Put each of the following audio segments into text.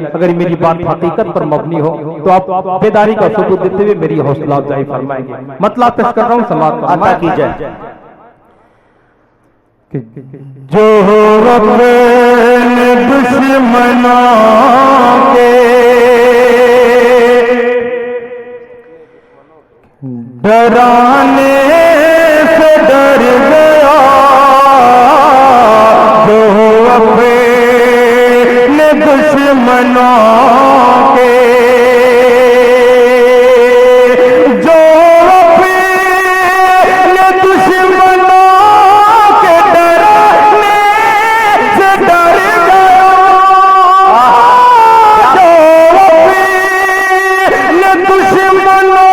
अगर मेरी बात हकीकत पर मबनी हो तो आप बेदारी का सबूत देते हुए मेरी हौसला अफजाई फरमाएंगे। मतलब पेश कर रहा हूँ, समाज फरमाए की जाए। जो अपने दुश्मनों के डराने से डर गया, जो अपने दुश्मनों के, जो अपने दुश्मनों के डराने से डर गया, जो अपने दुश्मनों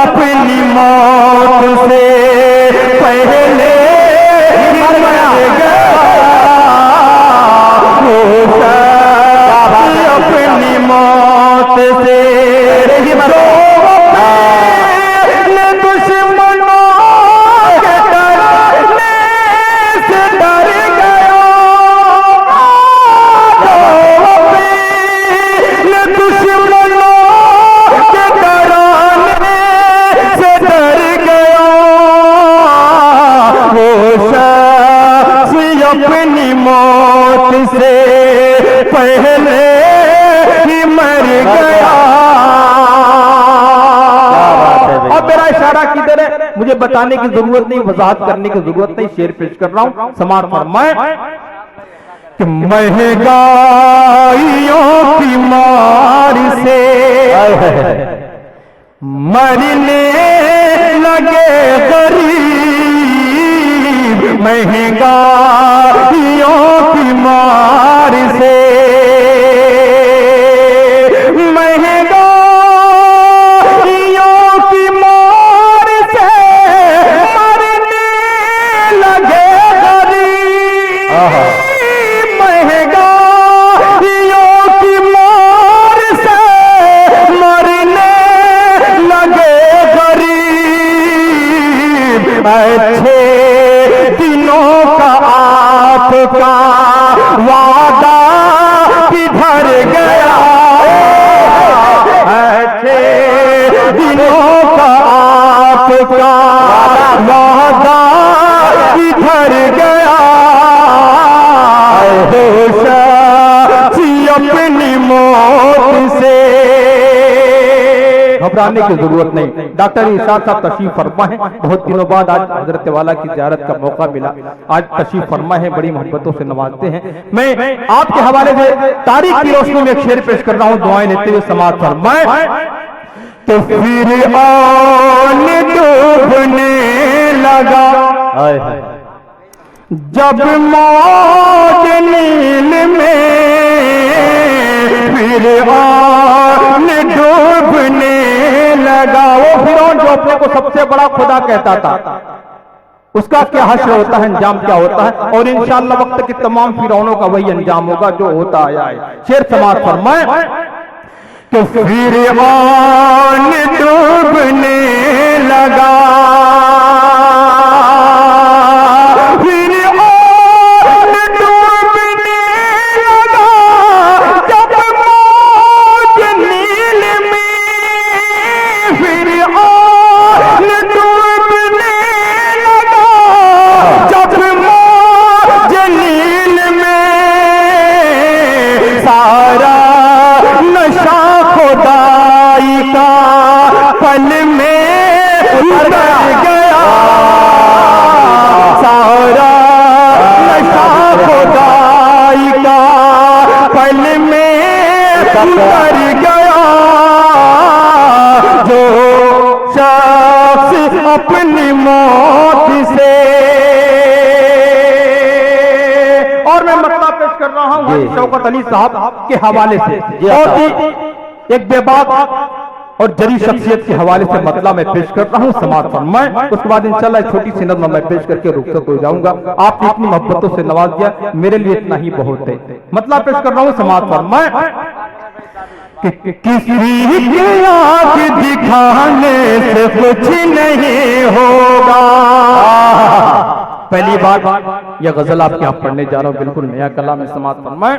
अपनी मौत से पहले मर गया, वो अपनी मौत से दुश्मनों के डरने से डर गया, दुश्मनों के डराने से डर गया, वो शख्स अपनी मौत से पहले ही मर गया। अब मेरा इशारा किधर है, मुझे बताने की जरूरत नहीं, वजाहत करने की जरूरत नहीं, शेर पेश कर रहा हूं, समाज फरमाए कि महंगाइयों की मार से मरने लगे गरीब, महंगाइयों की मार से, महंगाइयों की मार से मरने लगे गरीब, महंगाइयों की मार से मरने लगे गरीब, अच्छे दिनों का आपका वादा किधर गया, अच्छे दिनों का आपका वादा किधर गया, अपनी मौत से। घबराने की जरूरत नहीं, डॉक्टर इरशाद साहब तशरीफ फरमा है, बहुत दिनों बाद आज हजरत वाला की ज़ियारत का मौका मिला, आज तशरीफ फरमा है, बड़ी मोहब्बतों से नवाजते हैं। मैं आपके हवाले से तारीख की रोशनी में एक शेर पेश कर रहा हूं, दुआएं लेते हुए समाज फरमाए। तो फिर आन डूबने लगा, जब मौज नील में, फिर आन डूबने लगा। वो फिरौन जो अपने को सबसे बड़ा खुदा कहता था, उसका क्या हश्र होता है, अंजाम क्या होता है, और इंशाअल्लाह वक्त के तमाम फिरौनों का वही अंजाम होगा जो होता आया है। शेर समाज फरमाए तो फिर आन डूबने लगा, फिर आन डूबने लगा, जब मौज नील में, फिर आन डूबने लगा, जब मौज नील में, सारा नशा खुदाई का पल में उतर गया, सारा नशा खुदाई का पल में उतर गया, जो शख्स अपनी मौत से। और मैं मतलब पेश कर रहा हूं शौकत अली साहब के हवाले से, एक बेबाक और जरी शख्सियत के हवाले से मतला मैं पेश कर रहा हूं, समाज फरमाए। उसके बाद इंशाल्लाह एक छोटी सी नज़्म मैं पेश करके रुखसत हो जाऊंगा। आपने इतनी मोहब्बतों से नवाज दिया, मेरे लिए इतना ही बहुत है। मतला पेश कर रहा हूं, समाज फरमाए किसी की आंख दिखाने से कुछ नहीं होगा। पहली बार यह गजल आपके यहाँ पढ़ने जा रहा हूँ, बिल्कुल नया कलाम में समाज फरमाए।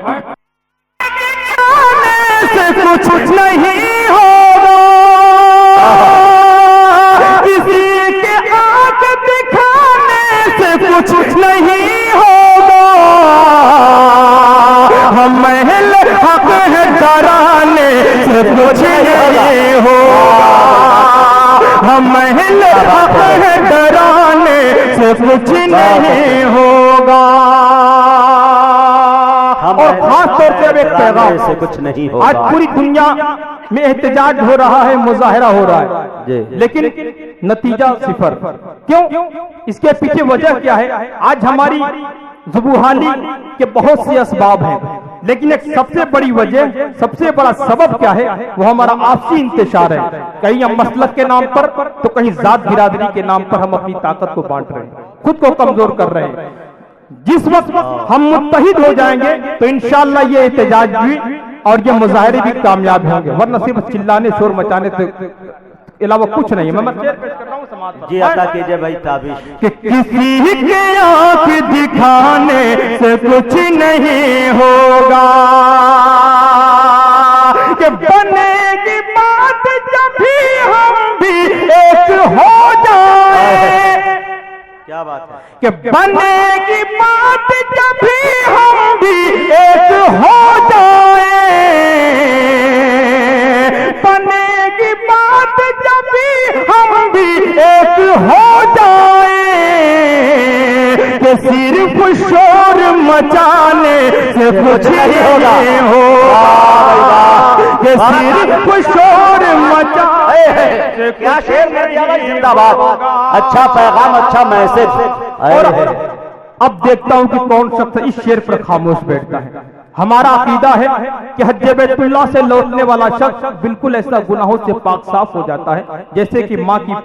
से कुछ नहीं होगा, किसी के आंख दिखाने से कुछ नहीं होगा। हम महल हक है डराने से कुछ नहीं होगा, हम महल हक है डराने से कुछ नहीं होगा। और खास तौर से अब एक पैगाम से कुछ नहीं होगा। आज पूरी दुनिया में एहतजाज हो रहा है, मुजाहिरा हो रहा है, लेकिन नतीजा सिफर। क्यों? इसके पीछे वजह क्या है? आज हमारी ज़ुबूहानी के बहुत से असबाब हैं, लेकिन एक सबसे बड़ी वजह, सबसे बड़ा सबब क्या है? वो हमारा आपसी इंतशार है। कहीं हम मसलक के नाम पर, तो कहीं जात बिरादरी के नाम पर हम अपनी ताकत को बांट रहे हैं, खुद को कमजोर कर रहे हैं। जिस वक्त हम मुत्तहिद हो जाएंगे तो इंशाअल्लाह ये एहतजाज भी और ये मुजाहरे भी कामयाब होंगे, वरना सिर्फ चिल्लाने शोर मचाने से अलावा कुछ नहीं है। मैं शेर पेश कर रहा हूं समाज पर। जी अता कीजिए भाई ताबीश। कि किसी के आंख दिखाने से कुछ नहीं होगा, कि बनेगी बात जब भी हम भी एक हो जाए। क्या बात है? कि बनेगी बात जब भी हम भी एक हो जाए, बनेगी बात जब भी हम भी एक हो जाए, कि सिर्फ शोर मचाने से कुछ नहीं होगा, कि सिर्फ शोर मचाने। क्या शेर कर दिया भाई, जिंदाबाद। अच्छा पैगाम, अच्छा मैसेज। और अब देखता हूं कि कौन शख्स इस शेर पर खामोश बैठता है। हमारा अकीदा है कि हज्जे बैतुल्लाह से लौटने वाला शख्स बिल्कुल ऐसा गुनाहों से पाक साफ हो जाता है जैसे कि माँ के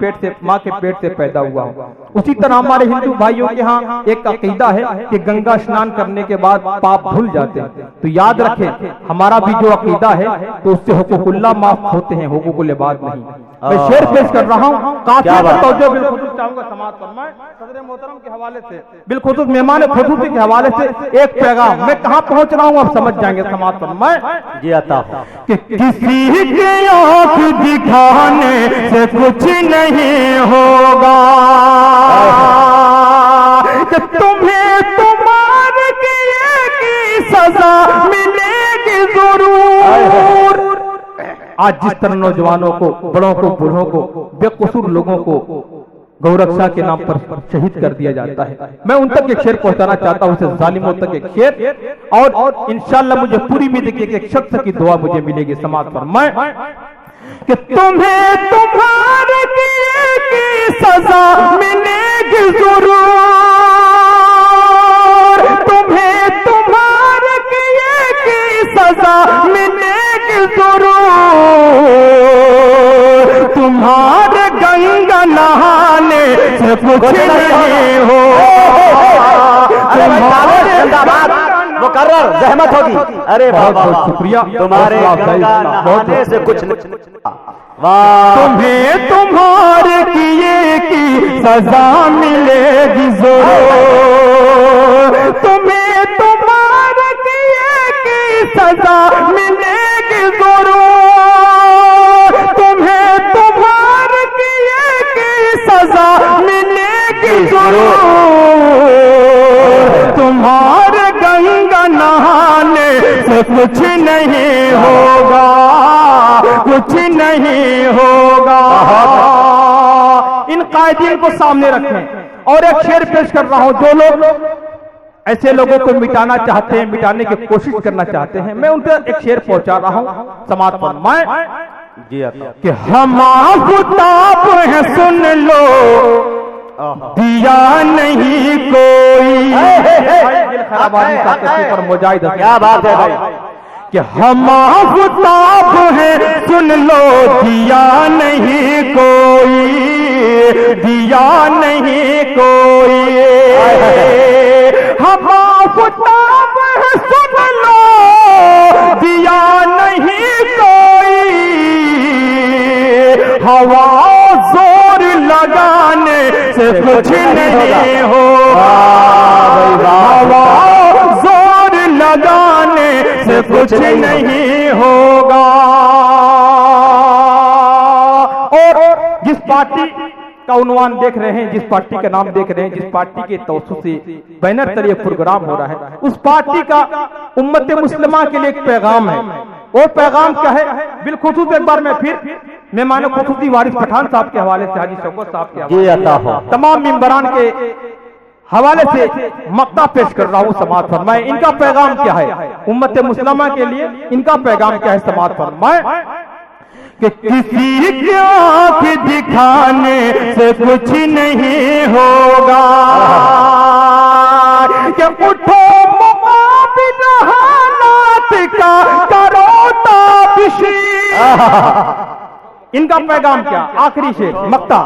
पेट से पैदा हुआ हो। उसी तरह हमारे हिंदू भाइयों के यहाँ एक अकीदा है कि गंगा स्नान करने के बाद पाप धुल जाते हैं। तो याद रखें, हमारा भी जो अकीदा है तो उससे हुकूकुल्लाह माफ होते हैं, हुकूकुल इबाद नहीं। मैं शेर पेश कर रहा हूँ, काफी तवज्जो बिल्खुसूस चाहूंगा समाज फरमाए। सदर मोहतरम के हवाले से, बिल्खुसूस मेहमान खुसूसी के हवाले से एक पैगाम। मैं कहाँ पहुंच रहा हूँ आप समझ जाएंगे समाज फरमाए। जी अता। कि किसी के आंख दिखाने से कुछ नहीं होगा, कि तुम्हें तुम्हारे किए की सजा मिलेगी जरूर। आज जिस तरह नौजवानों को, बड़ों को, बूढ़ों को, बेकसूर लोगों को गौरक्षा के नाम पर शहीद कर दिया जाता है, मैं उन तक एक शेर पहुंचाना चाहता हूं, उसे जालिमों तक एक शेर। और इंशाअल्लाह मुझे पूरी उम्मीद है कि एक शख्स की दुआ मुझे मिलेगी समाज पर। मैं कि तुम्हें तुम्हारे किए की सजा मिलेगी जरूर, तुम्हें तुम्हारे किए की सजा मिलेगी जरूर। तुम्हारे गंगा नहाने से कुछ नहीं हो, मुकर्रर जहमत होगी। अरे बहुत बहुत शुक्रिया, तुम्हारे नहाने से कुछ नहीं। वाह, तुम्हें तुम्हारे किए की सजा मिलेगी जरूर, तुम्हें तुम्हारे किए की सजा मिलेगी जरूर, तुम्हें तुम्हारे किए की सजा मिलेगी जरूर। तुम्हारे गंगा नहाने से कुछ नहीं होगा, कुछ नहीं होगा। इन कायदीन को सामने रखें। और एक शेर पेश कर रहा हूं, जो लोग ऐसे लोगों को मिटाना चाहते हैं, मिटाने की कोशिश करना चाहते हैं, मैं उन पर एक शेर पहुंचा रहा हूं समाज पर। मैं जी अता। कि हम आफताब है सुन लो, दिया नहीं कोई। क्या बात है भाई, कि हम आफताब है सुन लो, दिया नहीं कोई, दिया नहीं कोई। हम आफताब है सुन लो, दिया नहीं कोई। हवा जोर लगाने से कुछ नहीं होगा, हवा जोर लगाने से कुछ नहीं होगा। और जिस पार्टी का उन्वान देख रहे हैं, जिस पार्टी का नाम देख रहे हैं, जिस पार्टी के तवज्जुह से बैनर तले प्रोग्राम हो रहा है, उस पार्टी का उम्मत मुस्लिमा के लिए एक पैगाम है। और पैगाम क्या है? बिलखुसूस एक बार मैं फिर मेहमान खुसूसी वारिस पठान साहब के हवाले से, हाजी शौकत साहब के हवाले, तमाम मेंबरान के हवाले से मक्ता पेश कर रहा हूं, समाअत फरमाए। इनका पैगाम क्या है उम्मत मुस्लिमा के लिए? इनका पैगाम क्या है? समाअत फरमाए कि किसी की आंख दिखाने से कुछ नहीं होगा, कि उठो मुकाबिल हालात का, करो ताबिशी। इनका पैगाम क्या? आखिरी शेर मक्ता,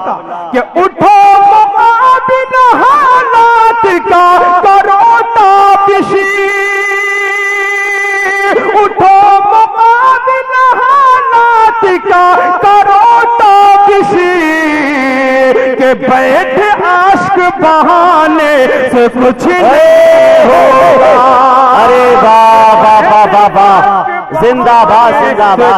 कि उठो मुकाबिल हालात का, करो ताबिशी, उठो मुकाबिल हालात का, करो ताबिशी, के बैठ आश्क बहाने से कुछ नहीं होगा। अरे वाह वाह वाह वाह, जिंदाबाद जिंदाबाद।